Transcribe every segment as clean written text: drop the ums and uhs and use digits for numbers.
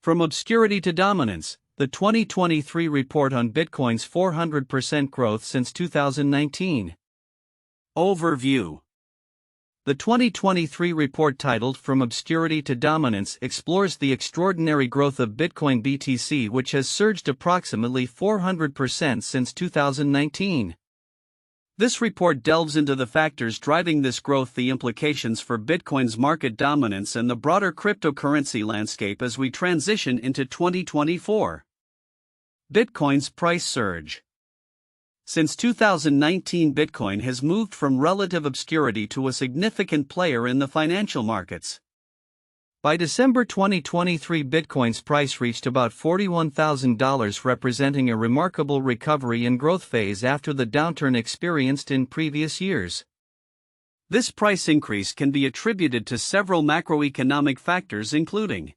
From Obscurity to Dominance, the 2023 report on Bitcoin's 400% growth since 2019. Overview. The 2023 report titled From Obscurity to Dominance explores the extraordinary growth of Bitcoin BTC, which has surged approximately 400% since 2019. This report delves into the factors driving this growth, the implications for Bitcoin's market dominance, and the broader cryptocurrency landscape as we transition into 2024. Bitcoin's price surge. Since 2019, Bitcoin has moved from relative obscurity to a significant player in the financial markets. By December 2023, Bitcoin's price reached about $41,000, representing a remarkable recovery and growth phase after the downturn experienced in previous years. This price increase can be attributed to several macroeconomic factors, including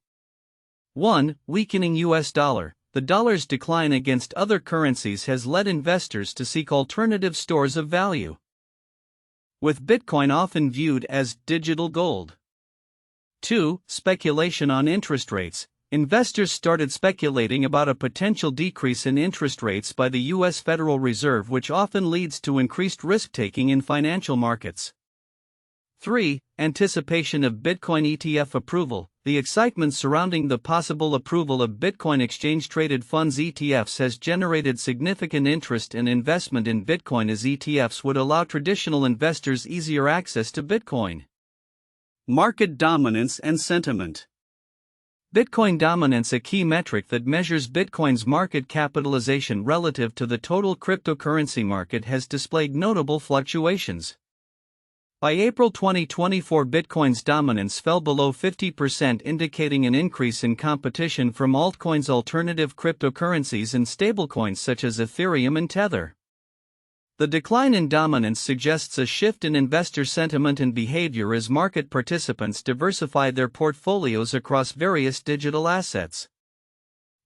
1. Weakening US dollar. The dollar's decline against other currencies has led investors to seek alternative stores of value, with Bitcoin often viewed as digital gold. 2. Speculation on interest rates. Investors started speculating about a potential decrease in interest rates by the U.S. Federal Reserve, which often leads to increased risk-taking in financial markets. 3. Anticipation of Bitcoin ETF approval. The excitement surrounding the possible approval of Bitcoin exchange-traded funds ETFs has generated significant interest and investment in Bitcoin, as ETFs would allow traditional investors easier access to Bitcoin. Market dominance and sentiment. Bitcoin dominance, a key metric that measures Bitcoin's market capitalization relative to the total cryptocurrency market, has displayed notable fluctuations. By April 2024, Bitcoin's dominance fell below 50%, indicating an increase in competition from altcoins, alternative cryptocurrencies, and stablecoins such as Ethereum and Tether. The decline in dominance suggests a shift in investor sentiment and behavior as market participants diversify their portfolios across various digital assets,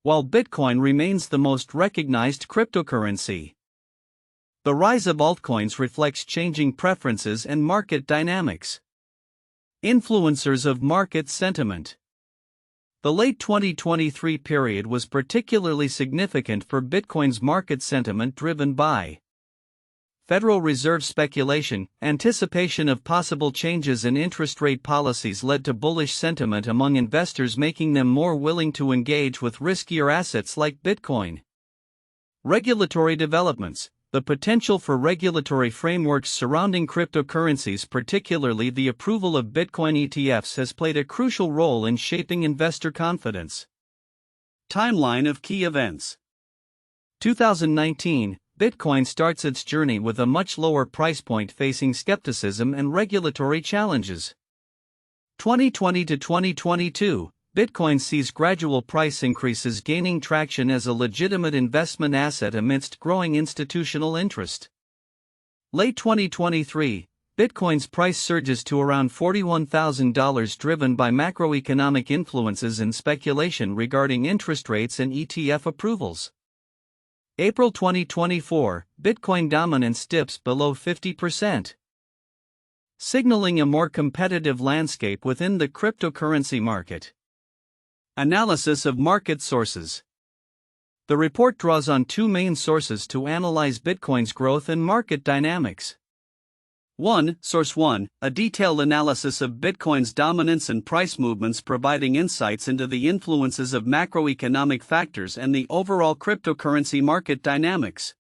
while Bitcoin remains the most recognized cryptocurrency. The rise of altcoins reflects changing preferences and market dynamics. Influencers of market sentiment. The late 2023 period was particularly significant for Bitcoin's market sentiment, driven by Federal Reserve speculation. Anticipation of possible changes in interest rate policies led to bullish sentiment among investors, making them more willing to engage with riskier assets like Bitcoin. Regulatory developments. The potential for regulatory frameworks surrounding cryptocurrencies, particularly the approval of Bitcoin ETFs, has played a crucial role in shaping investor confidence. Timeline of key events. 2019. Bitcoin starts its journey with a much lower price point, facing skepticism and regulatory challenges. 2020 to 2022, Bitcoin sees gradual price increases, gaining traction as a legitimate investment asset amidst growing institutional interest. Late 2023, Bitcoin's price surges to around $41,000, driven by macroeconomic influences and speculation regarding interest rates and ETF approvals. April 2024, Bitcoin dominance dips below 50%, signaling a more competitive landscape within the cryptocurrency market. Analysis of market sources. The report draws on two main sources to analyze Bitcoin's growth and market dynamics. 1. Source 1, a detailed analysis of Bitcoin's dominance and price movements, providing insights into the influences of macroeconomic factors and the overall cryptocurrency market dynamics.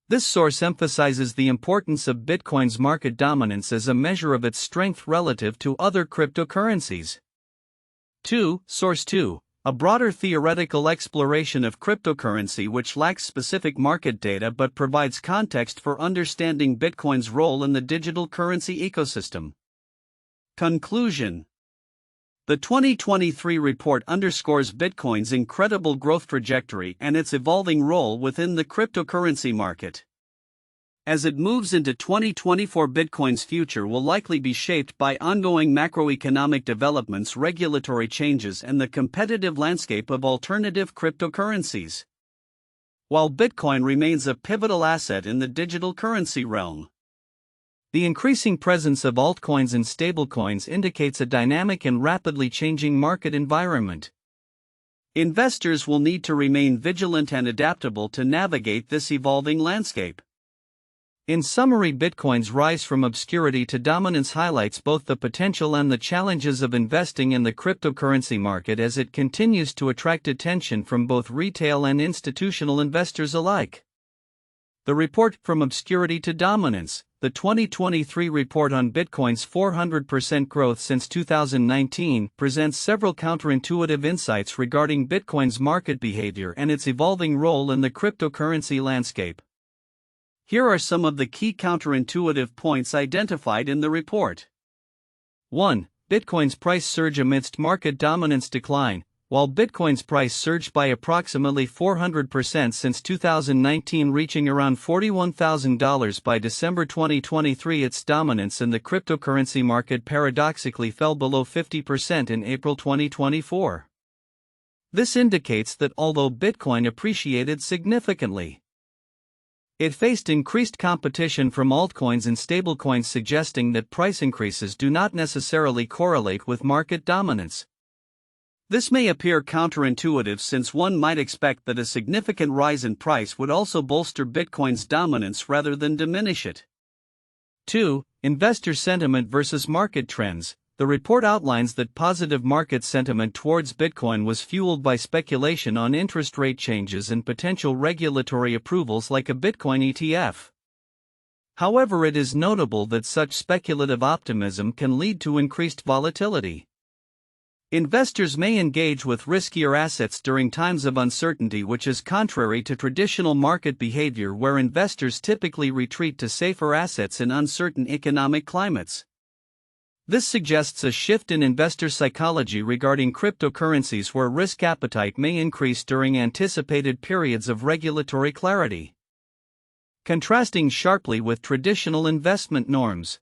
This source emphasizes the importance of Bitcoin's market dominance as a measure of its strength relative to other cryptocurrencies. 2. Source 2, a broader theoretical exploration of cryptocurrency which lacks specific market data but provides context for understanding Bitcoin's role in the digital currency ecosystem. Conclusion. The 2023 report underscores Bitcoin's incredible growth trajectory and its evolving role within the cryptocurrency market. As it moves into 2024, Bitcoin's future will likely be shaped by ongoing macroeconomic developments, regulatory changes, and the competitive landscape of alternative cryptocurrencies. While Bitcoin remains a pivotal asset in the digital currency realm, the increasing presence of altcoins and stablecoins indicates a dynamic and rapidly changing market environment. Investors will need to remain vigilant and adaptable to navigate this evolving landscape. In summary, Bitcoin's rise from obscurity to dominance highlights both the potential and the challenges of investing in the cryptocurrency market as it continues to attract attention from both retail and institutional investors alike. The report From Obscurity to Dominance, the 2023 report on Bitcoin's 400% growth since 2019, presents several counterintuitive insights regarding Bitcoin's market behavior and its evolving role in the cryptocurrency landscape. Here are some of the key counterintuitive points identified in the report. 1. Bitcoin's price surge amidst market dominance decline. While Bitcoin's price surged by approximately 400% since 2019, reaching around $41,000 by December 2023, its dominance in the cryptocurrency market paradoxically fell below 50% in April 2024. This indicates that although Bitcoin appreciated significantly, it faced increased competition from altcoins and stablecoins, suggesting that price increases do not necessarily correlate with market dominance. This may appear counterintuitive, since one might expect that a significant rise in price would also bolster Bitcoin's dominance rather than diminish it. 2. Investor sentiment versus market trends. The report outlines that positive market sentiment towards Bitcoin was fueled by speculation on interest rate changes and potential regulatory approvals like a Bitcoin ETF. However, it is notable that such speculative optimism can lead to increased volatility. Investors may engage with riskier assets during times of uncertainty, which is contrary to traditional market behavior where investors typically retreat to safer assets in uncertain economic climates. This suggests a shift in investor psychology regarding cryptocurrencies, where risk appetite may increase during anticipated periods of regulatory clarity, contrasting sharply with traditional investment norms.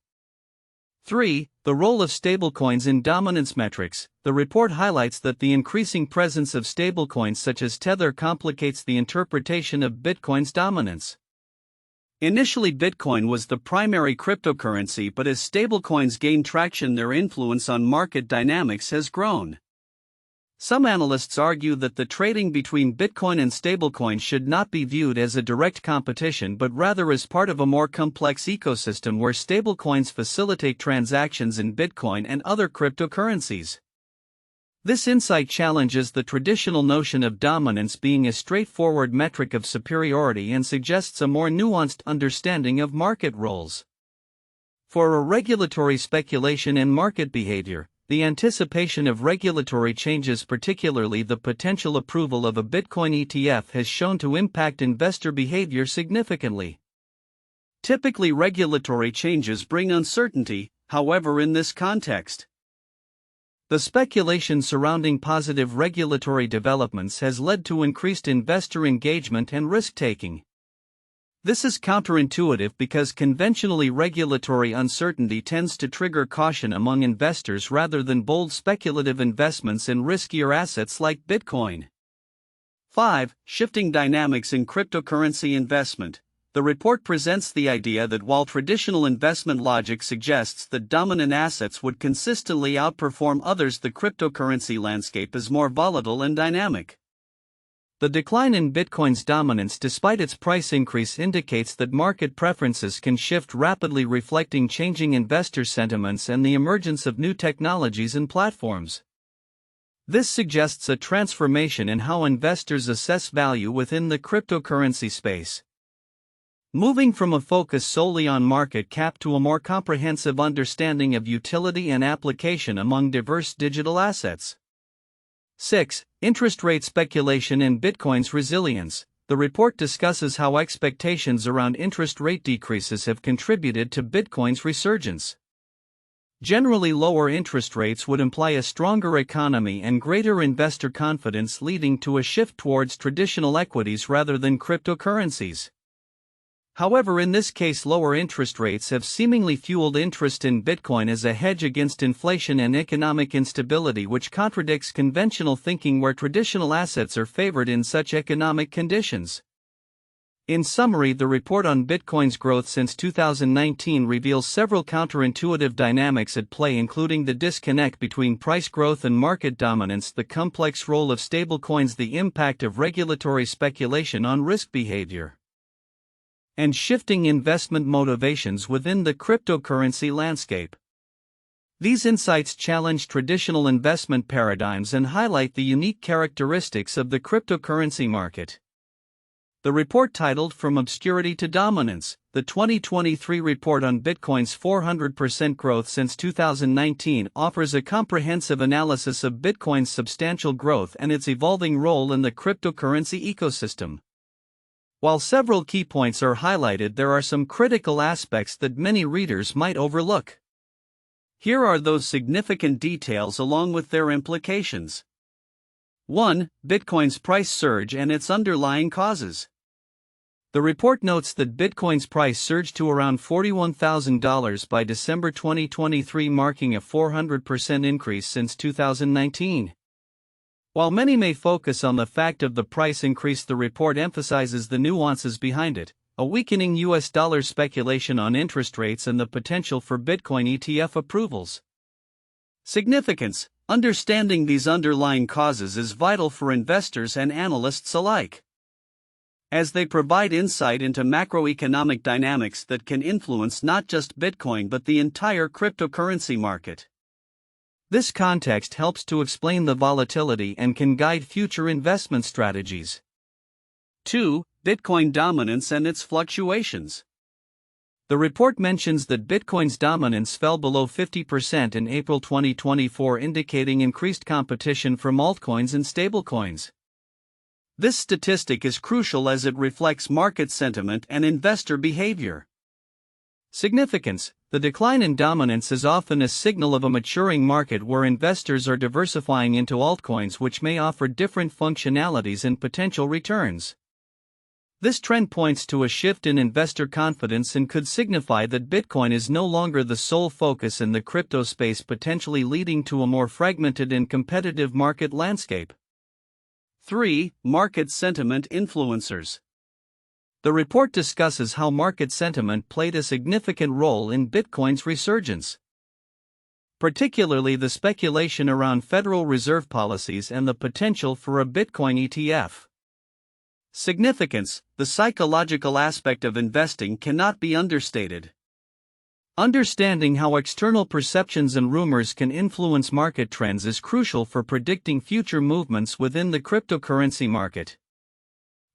3. The role of stablecoins in dominance metrics. The report highlights that the increasing presence of stablecoins such as Tether complicates the interpretation of Bitcoin's dominance. Initially, Bitcoin was the primary cryptocurrency, but as stablecoins gain traction, their influence on market dynamics has grown. Some analysts argue that the trading between Bitcoin and stablecoins should not be viewed as a direct competition, but rather as part of a more complex ecosystem where stablecoins facilitate transactions in Bitcoin and other cryptocurrencies. This insight challenges the traditional notion of dominance being a straightforward metric of superiority and suggests a more nuanced understanding of market roles. 4. Regulatory speculation and market behavior. The anticipation of regulatory changes, particularly the potential approval of a Bitcoin ETF, has shown to impact investor behavior significantly. Typically, regulatory changes bring uncertainty, however, in this context, the speculation surrounding positive regulatory developments has led to increased investor engagement and risk-taking. This is counterintuitive because conventionally regulatory uncertainty tends to trigger caution among investors rather than bold speculative investments in riskier assets like Bitcoin. 5. Shifting dynamics in cryptocurrency investment. The report presents the idea that while traditional investment logic suggests that dominant assets would consistently outperform others, the cryptocurrency landscape is more volatile and dynamic. The decline in Bitcoin's dominance despite its price increase indicates that market preferences can shift rapidly, reflecting changing investor sentiments and the emergence of new technologies and platforms. This suggests a transformation in how investors assess value within the cryptocurrency space, moving from a focus solely on market cap to a more comprehensive understanding of utility and application among diverse digital assets. 6. Interest rate speculation and Bitcoin's resilience. The report discusses how expectations around interest rate decreases have contributed to Bitcoin's resurgence. Generally, lower interest rates would imply a stronger economy and greater investor confidence, leading to a shift towards traditional equities rather than cryptocurrencies. However, in this case, lower interest rates have seemingly fueled interest in Bitcoin as a hedge against inflation and economic instability, which contradicts conventional thinking where traditional assets are favored in such economic conditions. In summary, the report on Bitcoin's growth since 2019 reveals several counterintuitive dynamics at play, including the disconnect between price growth and market dominance, the complex role of stablecoins, the impact of regulatory speculation on risk behavior, and shifting investment motivations within the cryptocurrency landscape. These insights challenge traditional investment paradigms and highlight the unique characteristics of the cryptocurrency market. The report, titled From Obscurity to Dominance, the 2023 report on Bitcoin's 400% growth since 2019, offers a comprehensive analysis of Bitcoin's substantial growth and its evolving role in the cryptocurrency ecosystem. While several key points are highlighted, there are some critical aspects that many readers might overlook. Here are those significant details along with their implications. 1. Bitcoin's price surge and its underlying causes. The report notes that Bitcoin's price surged to around $41,000 by December 2023, marking a 400% increase since 2019. While many may focus on the fact of the price increase, the report emphasizes the nuances behind it: a weakening US dollar, speculation on interest rates, and the potential for Bitcoin ETF approvals. Significance: understanding these underlying causes is vital for investors and analysts alike, as they provide insight into macroeconomic dynamics that can influence not just Bitcoin but the entire cryptocurrency market. This context helps to explain the volatility and can guide future investment strategies. 2. Bitcoin dominance and its fluctuations. The report mentions that Bitcoin's dominance fell below 50% in April 2024, indicating increased competition from altcoins and stablecoins. This statistic is crucial as it reflects market sentiment and investor behavior. Significance: the decline in dominance is often a signal of a maturing market where investors are diversifying into altcoins, which may offer different functionalities and potential returns. This trend points to a shift in investor confidence and could signify that Bitcoin is no longer the sole focus in the crypto space, potentially leading to a more fragmented and competitive market landscape. 3. Market sentiment influencers. The report discusses how market sentiment played a significant role in Bitcoin's resurgence, particularly the speculation around Federal Reserve policies and the potential for a Bitcoin ETF. Significance: the psychological aspect of investing cannot be understated. Understanding how external perceptions and rumors can influence market trends is crucial for predicting future movements within the cryptocurrency market.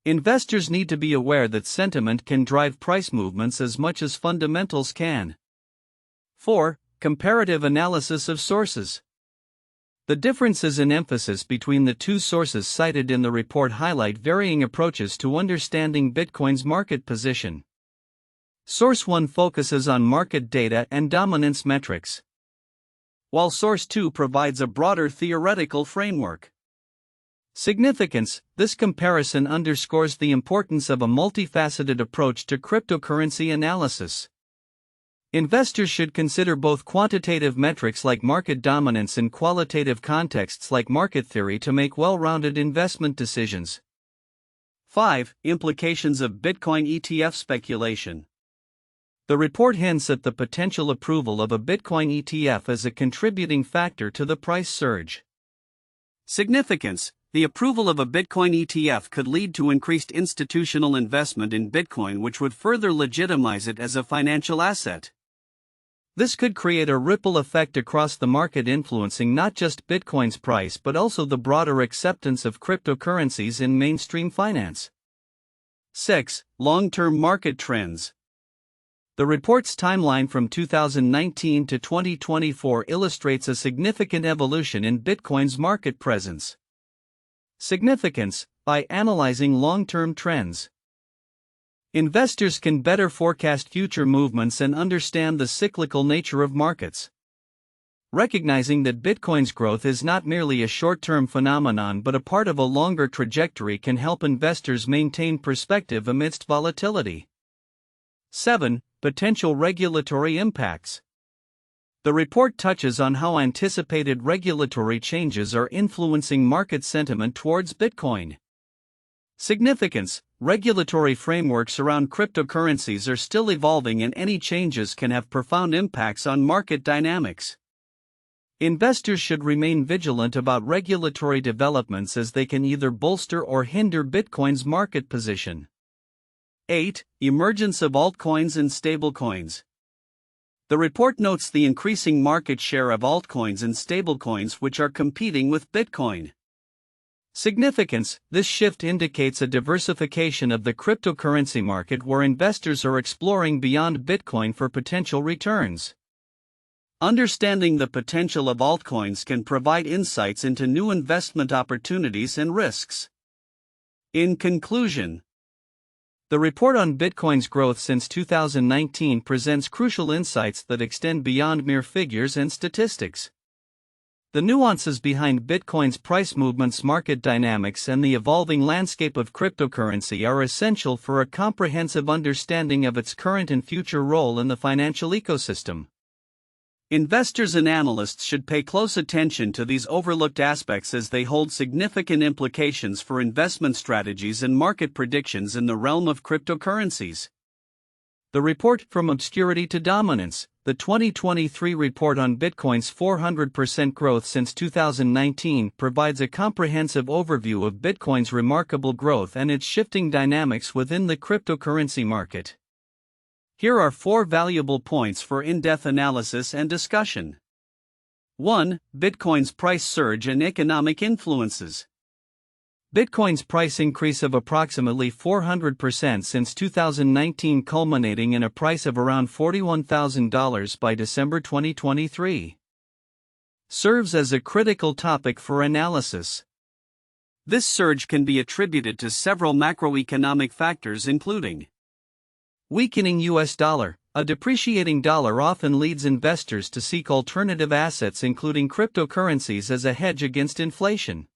Investors need to be aware that sentiment can drive price movements as much as fundamentals can. 4. Comparative analysis of sources. The differences in emphasis between the two sources cited in the report highlight varying approaches to understanding Bitcoin's market position. Source 1 focuses on market data and dominance metrics, while Source 2 provides a broader theoretical framework. Significance: this comparison underscores the importance of a multifaceted approach to cryptocurrency analysis. Investors should consider both quantitative metrics like market dominance and qualitative contexts like market theory to make well-rounded investment decisions. 5. Implications of Bitcoin ETF speculation. The report hints at the potential approval of a Bitcoin ETF as a contributing factor to the price surge. Significance: the approval of a Bitcoin ETF could lead to increased institutional investment in Bitcoin, which would further legitimize it as a financial asset. This could create a ripple effect across the market, influencing not just Bitcoin's price but also the broader acceptance of cryptocurrencies in mainstream finance. 6. Long-term market trends. The report's timeline from 2019 to 2024 illustrates a significant evolution in Bitcoin's market presence. Significance: by analyzing long-term trends, investors can better forecast future movements and understand the cyclical nature of markets. Recognizing that Bitcoin's growth is not merely a short-term phenomenon but a part of a longer trajectory can help investors maintain perspective amidst volatility. 7. Potential regulatory impacts. The report touches on how anticipated regulatory changes are influencing market sentiment towards Bitcoin. Significance: regulatory frameworks around cryptocurrencies are still evolving, and any changes can have profound impacts on market dynamics. Investors should remain vigilant about regulatory developments as they can either bolster or hinder Bitcoin's market position. 8. Emergence of altcoins and stablecoins. The report notes the increasing market share of altcoins and stablecoins which are competing with Bitcoin. Significance: this shift indicates a diversification of the cryptocurrency market where investors are exploring beyond Bitcoin for potential returns. Understanding the potential of altcoins can provide insights into new investment opportunities and risks. In conclusion, the report on Bitcoin's growth since 2019 presents crucial insights that extend beyond mere figures and statistics. The nuances behind Bitcoin's price movements, market dynamics, and the evolving landscape of cryptocurrency are essential for a comprehensive understanding of its current and future role in the financial ecosystem. Investors and analysts should pay close attention to these overlooked aspects as they hold significant implications for investment strategies and market predictions in the realm of cryptocurrencies. The report From Obscurity to Dominance, the 2023 report on Bitcoin's 400% growth since 2019, provides a comprehensive overview of Bitcoin's remarkable growth and its shifting dynamics within the cryptocurrency market. Here are 4 valuable points for in-depth analysis and discussion. 1. Bitcoin's price surge and economic influences. Bitcoin's price increase of approximately 400% since 2019, culminating in a price of around $41,000 by December 2023, serves as a critical topic for analysis. This surge can be attributed to several macroeconomic factors, including weakening US dollar. A depreciating dollar often leads investors to seek alternative assets, including cryptocurrencies, as a hedge against inflation.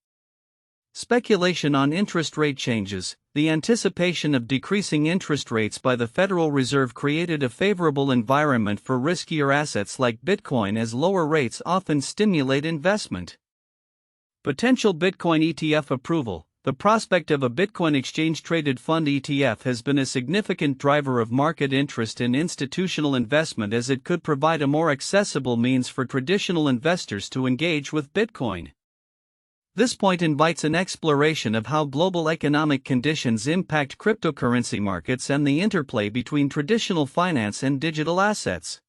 Speculation on interest rate changes. The anticipation of decreasing interest rates by the Federal Reserve created a favorable environment for riskier assets like Bitcoin, as lower rates often stimulate investment. Potential Bitcoin ETF approval. The prospect of a Bitcoin exchange-traded fund ETF has been a significant driver of market interest in institutional investment, as it could provide a more accessible means for traditional investors to engage with Bitcoin. This point invites an exploration of how global economic conditions impact cryptocurrency markets and the interplay between traditional finance and digital assets.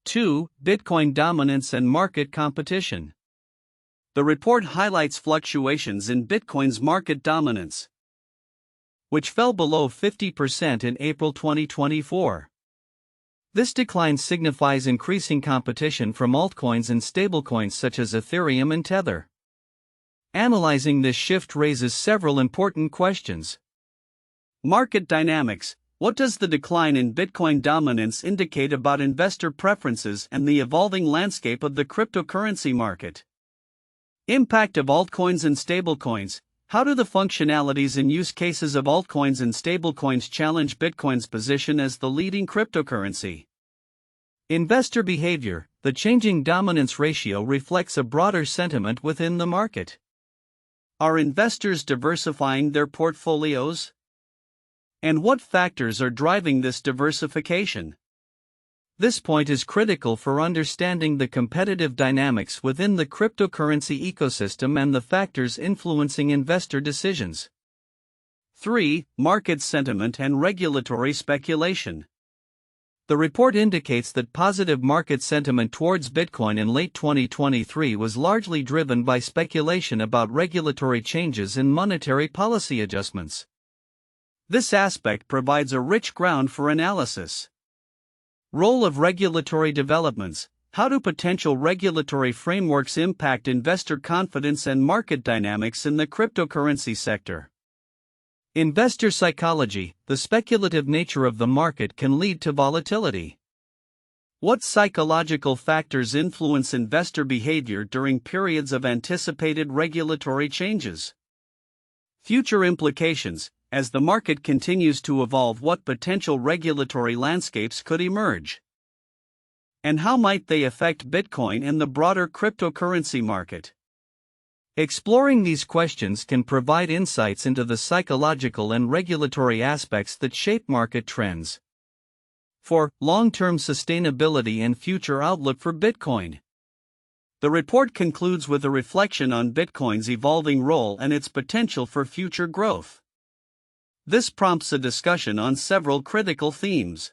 2. Bitcoin dominance and market competition. The report highlights fluctuations in Bitcoin's market dominance, which fell below 50% in April 2024. This decline signifies increasing competition from altcoins and stablecoins such as Ethereum and Tether. Analyzing this shift raises several important questions. Market dynamics. What does the decline in Bitcoin dominance indicate about investor preferences and the evolving landscape of the cryptocurrency market? Impact of altcoins and stablecoins. How do the functionalities and use cases of altcoins and stablecoins challenge Bitcoin's position as the leading cryptocurrency? Investor behavior. The changing dominance ratio reflects a broader sentiment within the market. Are investors diversifying their portfolios? And what factors are driving this diversification? This point is critical for understanding the competitive dynamics within the cryptocurrency ecosystem and the factors influencing investor decisions. 3. Market sentiment and regulatory speculation. The report indicates that positive market sentiment towards Bitcoin in late 2023 was largely driven by speculation about regulatory changes and monetary policy adjustments. This aspect provides a rich ground for analysis. Role of regulatory developments. How do potential regulatory frameworks impact investor confidence and market dynamics in the cryptocurrency sector? Investor psychology. The speculative nature of the market can lead to volatility. What psychological factors influence investor behavior during periods of anticipated regulatory changes? Future implications. As the market continues to evolve, what potential regulatory landscapes could emerge? And how might they affect Bitcoin and the broader cryptocurrency market? Exploring these questions can provide insights into the psychological and regulatory aspects that shape market trends. 4. Long-term sustainability and future outlook for Bitcoin. The report concludes with a reflection on Bitcoin's evolving role and its potential for future growth. This prompts a discussion on several critical themes.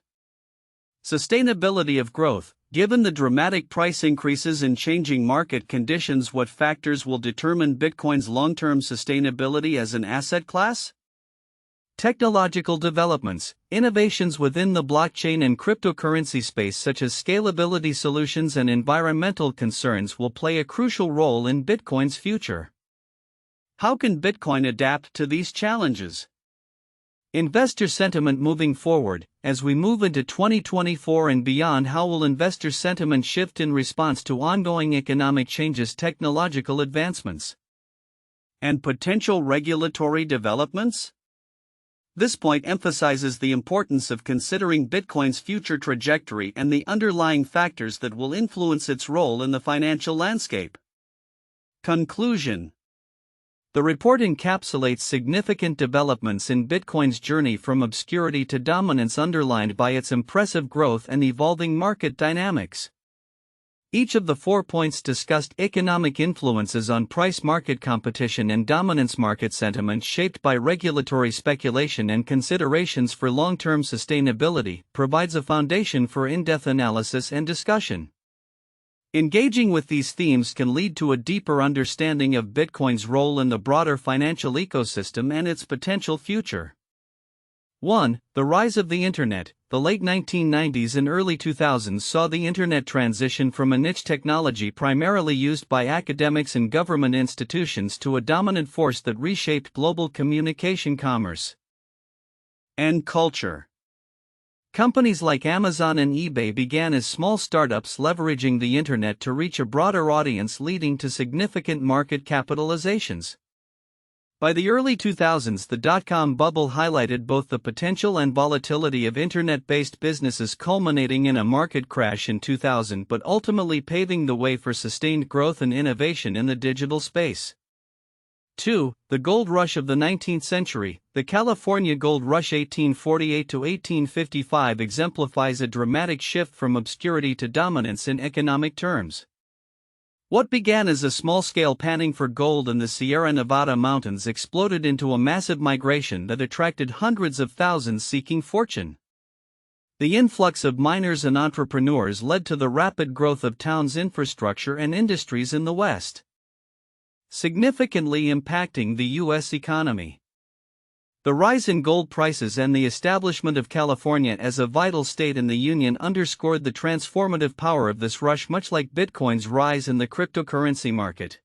Sustainability of growth. Given the dramatic price increases and changing market conditions, what factors will determine Bitcoin's long-term sustainability as an asset class? Technological developments. Innovations within the blockchain and cryptocurrency space, such as scalability solutions and environmental concerns, will play a crucial role in Bitcoin's future. How can Bitcoin adapt to these challenges? Investor sentiment moving forward. As we move into 2024 and beyond, how will investor sentiment shift in response to ongoing economic changes, technological advancements, and potential regulatory developments? This point emphasizes the importance of considering Bitcoin's future trajectory and the underlying factors that will influence its role in the financial landscape. Conclusion. The report encapsulates significant developments in Bitcoin's journey from obscurity to dominance, underlined by its impressive growth and evolving market dynamics. Each of the 4 points discussed economic influences on price, market competition, and dominance, market sentiment shaped by regulatory speculation, and considerations for long-term sustainability, provides a foundation for in-depth analysis and discussion. Engaging with these themes can lead to a deeper understanding of Bitcoin's role in the broader financial ecosystem and its potential future. 1. The rise of the Internet. The late 1990s and early 2000s saw the Internet transition from a niche technology primarily used by academics and government institutions to a dominant force that reshaped global communication, commerce, and culture. Companies like Amazon and eBay began as small startups leveraging the Internet to reach a broader audience, leading to significant market capitalizations. By the early 2000s, the dot-com bubble highlighted both the potential and volatility of Internet-based businesses, culminating in a market crash in 2000, but ultimately paving the way for sustained growth and innovation in the digital space. 2. The gold rush of the 19th century. The California Gold Rush 1848 to 1855 exemplifies a dramatic shift from obscurity to dominance in economic terms. What began as a small-scale panning for gold in the Sierra Nevada mountains exploded into a massive migration that attracted hundreds of thousands seeking fortune. The influx of miners and entrepreneurs led to the rapid growth of towns, infrastructure, and industries in the West, significantly impacting the U.S. economy. The rise in gold prices and the establishment of California as a vital state in the Union underscored the transformative power of this rush, much like Bitcoin's rise in the cryptocurrency market.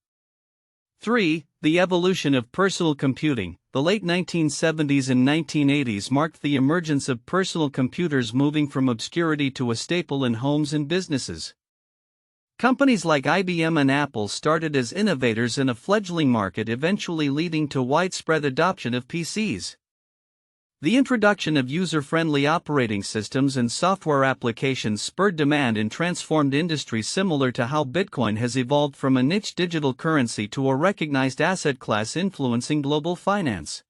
3. The evolution of personal computing. The late 1970s and 1980s marked the emergence of personal computers, moving from obscurity to a staple in homes and businesses. Companies like IBM and Apple started as innovators in a fledgling market, eventually leading to widespread adoption of PCs. The introduction of user-friendly operating systems and software applications spurred demand and transformed industries, similar to how Bitcoin has evolved from a niche digital currency to a recognized asset class influencing global finance.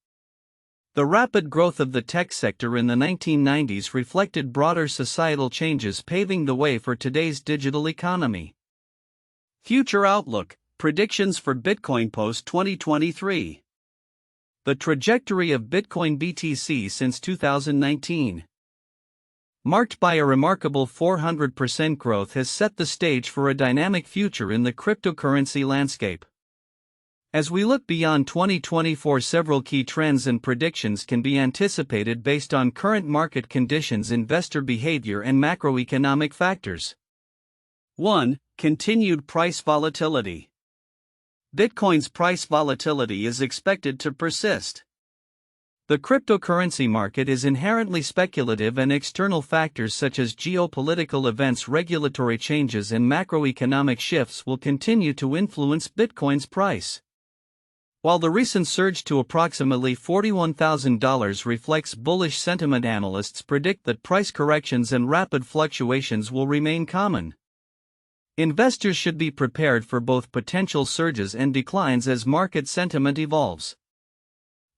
The rapid growth of the tech sector in the 1990s reflected broader societal changes, paving the way for today's digital economy. Future outlook. Predictions for Bitcoin post-2023. The trajectory of Bitcoin BTC since 2019, marked by a remarkable 400% growth, has set the stage for a dynamic future in the cryptocurrency landscape. As we look beyond 2024, several key trends and predictions can be anticipated based on current market conditions, investor behavior, and macroeconomic factors. 1. Continued price volatility. Bitcoin's price volatility is expected to persist. The cryptocurrency market is inherently speculative, and external factors such as geopolitical events, regulatory changes, and macroeconomic shifts will continue to influence Bitcoin's price. While the recent surge to approximately $41,000 reflects bullish sentiment, analysts predict that price corrections and rapid fluctuations will remain common. Investors should be prepared for both potential surges and declines as market sentiment evolves.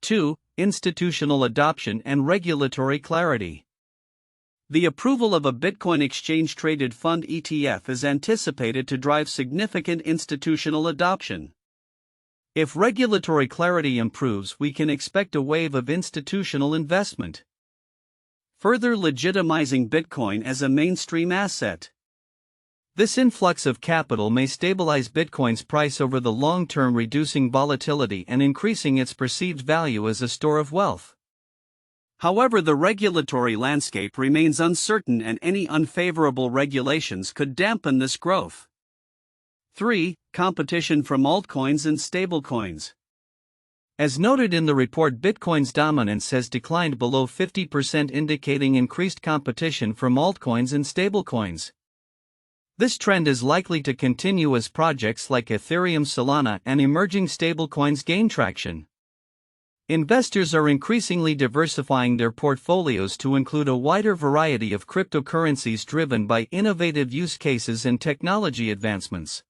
2. Institutional adoption and regulatory clarity. The approval of a Bitcoin exchange-traded fund ETF is anticipated to drive significant institutional adoption. If regulatory clarity improves, we can expect a wave of institutional investment, further legitimizing Bitcoin as a mainstream asset. This influx of capital may stabilize Bitcoin's price over the long term, reducing volatility and increasing its perceived value as a store of wealth. However, the regulatory landscape remains uncertain, and any unfavorable regulations could dampen this growth. 3. Competition from altcoins and stablecoins. As noted in the report, Bitcoin's dominance has declined below 50%, indicating increased competition from altcoins and stablecoins. This trend is likely to continue as projects like Ethereum, Solana, and emerging stablecoins gain traction. Investors are increasingly diversifying their portfolios to include a wider variety of cryptocurrencies driven by innovative use cases and technology advancements.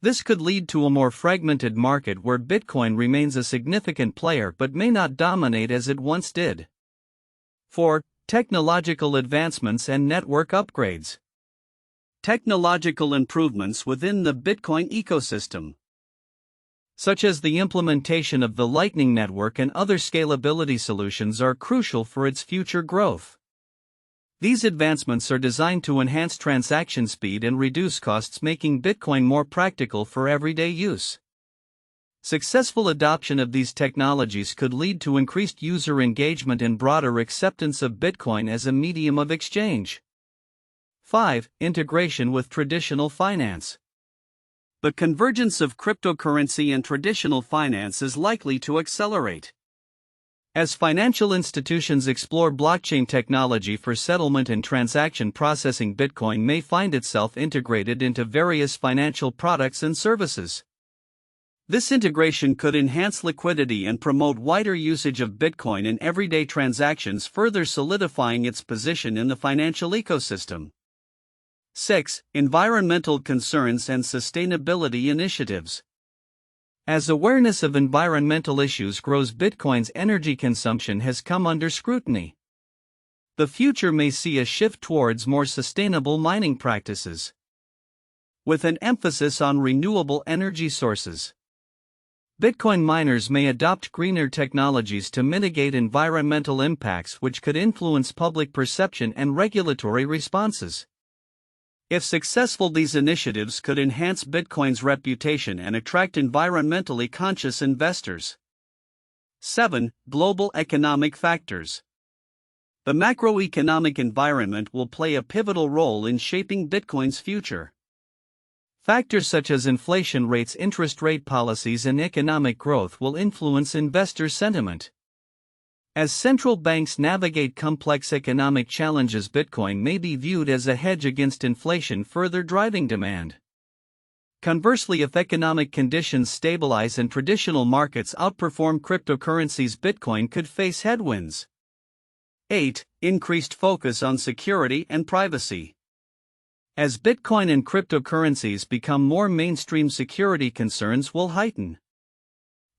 This could lead to a more fragmented market where Bitcoin remains a significant player but may not dominate as it once did. 4. Technological advancements and network upgrades. Technological improvements within the Bitcoin ecosystem, such as the implementation of the Lightning Network and other scalability solutions, are crucial for its future growth. These advancements are designed to enhance transaction speed and reduce costs, making Bitcoin more practical for everyday use. Successful adoption of these technologies could lead to increased user engagement and broader acceptance of Bitcoin as a medium of exchange. 5. Integration with traditional finance. The convergence of cryptocurrency and traditional finance is likely to accelerate. As financial institutions explore blockchain technology for settlement and transaction processing, Bitcoin may find itself integrated into various financial products and services. This integration could enhance liquidity and promote wider usage of Bitcoin in everyday transactions, further solidifying its position in the financial ecosystem. 6. Environmental concerns and sustainability initiatives. As awareness of environmental issues grows, Bitcoin's energy consumption has come under scrutiny. The future may see a shift towards more sustainable mining practices, with an emphasis on renewable energy sources. Bitcoin miners may adopt greener technologies to mitigate environmental impacts, which could influence public perception and regulatory responses. If successful, these initiatives could enhance Bitcoin's reputation and attract environmentally conscious investors. 7. Global economic factors. The macroeconomic environment will play a pivotal role in shaping Bitcoin's future. Factors such as inflation rates, interest rate policies, and economic growth will influence investor sentiment. As central banks navigate complex economic challenges, Bitcoin may be viewed as a hedge against inflation, further driving demand. Conversely, if economic conditions stabilize and traditional markets outperform cryptocurrencies, Bitcoin could face headwinds. 8. Increased focus on security and privacy. As Bitcoin and cryptocurrencies become more mainstream, security concerns will heighten.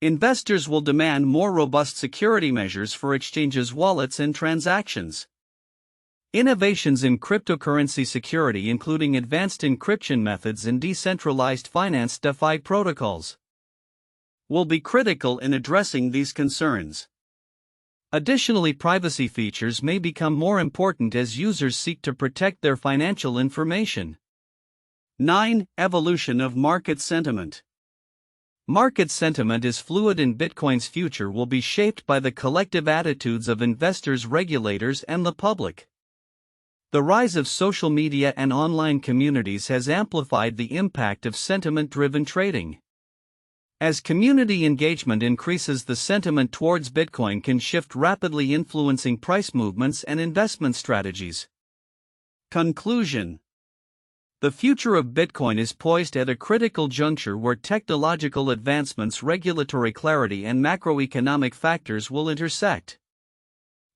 Investors will demand more robust security measures for exchanges, wallets, and transactions. Innovations in cryptocurrency security, including advanced encryption methods and decentralized finance DeFi protocols, will be critical in addressing these concerns. Additionally, privacy features may become more important as users seek to protect their financial information. 9. Evolution of market sentiment. Market sentiment is fluid, and Bitcoin's future will be shaped by the collective attitudes of investors, regulators, and the public. The rise of social media and online communities has amplified the impact of sentiment-driven trading. As community engagement increases, the sentiment towards Bitcoin can shift rapidly, influencing price movements and investment strategies. Conclusion. The future of Bitcoin is poised at a critical juncture where technological advancements, regulatory clarity, and macroeconomic factors will intersect.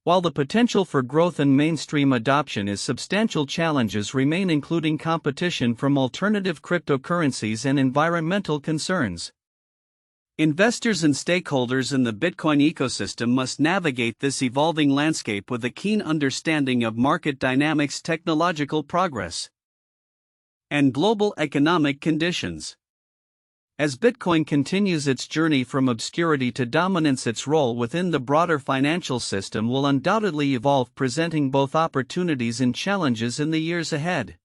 While the potential for growth and mainstream adoption is substantial, challenges remain, including competition from alternative cryptocurrencies and environmental concerns. Investors and stakeholders in the Bitcoin ecosystem must navigate this evolving landscape with a keen understanding of market dynamics, technological progress, and global economic conditions. As Bitcoin continues its journey from obscurity to dominance, its role within the broader financial system will undoubtedly evolve, presenting both opportunities and challenges in the years ahead.